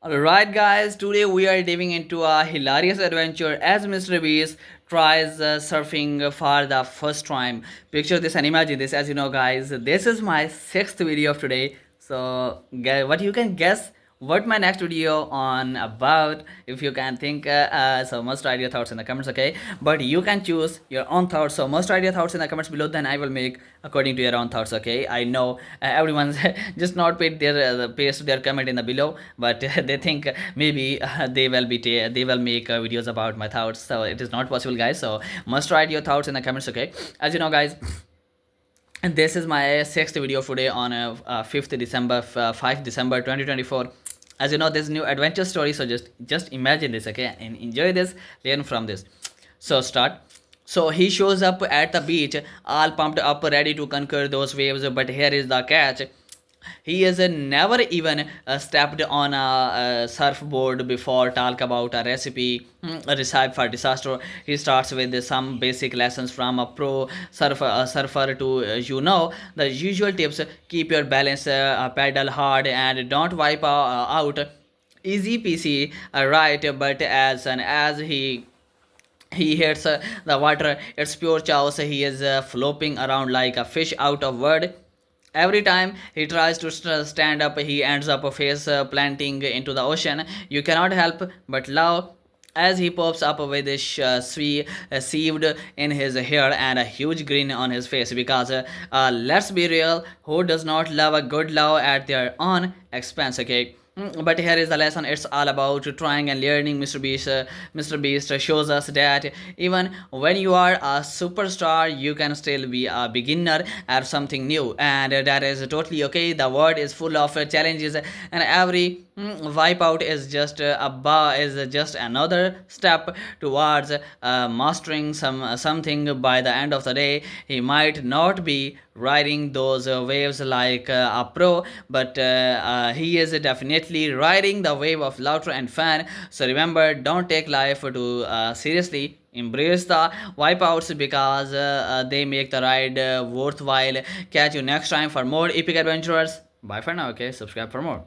Alright, guys, today we are diving into a hilarious adventure as MrBeast tries surfing for the first time. Picture this and imagine this. As you know, guys, this is my sixth video of today. So, what you can guess what my next video on about, if you can think, so must write your thoughts in the comments, okay? But you can choose your own thoughts, so must write your thoughts in the comments below, then I will make according to your own thoughts, okay? I know everyone's just not paid their paste their comment in the below, but they think maybe they will be they will make videos about my thoughts, so it is not possible, guys. So must write your thoughts in the comments, okay? As you know, guys, and this is my sixth video today on 5th December, 5th December 2024. As you know, this new adventure story, so just imagine this, okay, and enjoy this, learn from this. So start. So he shows up at the beach, all pumped up, ready to conquer those waves, but here is the catch. He has never even stepped on a surfboard before. Talk about a recipe for disaster. He starts with some basic lessons from a pro surfer to the usual tips. Keep your balance, paddle hard, and don't wipe out. Easy peasy, right? But as he hits the water, it's pure chaos. He is flopping around like a fish out of word. Every time he tries to stand up, he ends up face planting into the ocean. You cannot help but laugh as he pops up with his sieved in his hair and a huge grin on his face, because let's be real, who does not love a good laugh at their own expense, okay? But here is the lesson. It's all about trying and learning. Mr Beast shows us that even when you are a superstar, you can still be a beginner at something new, and that is totally okay. The world is full of challenges, and every wipeout is just another step towards mastering something. By the end of the day, he might not be riding those waves like a pro, but he is definitely riding the wave of laughter and fun. So remember, don't take life too seriously. Embrace the wipeouts because they make the ride worthwhile. Catch you next time for more epic adventures. Bye for now, okay? Subscribe for more.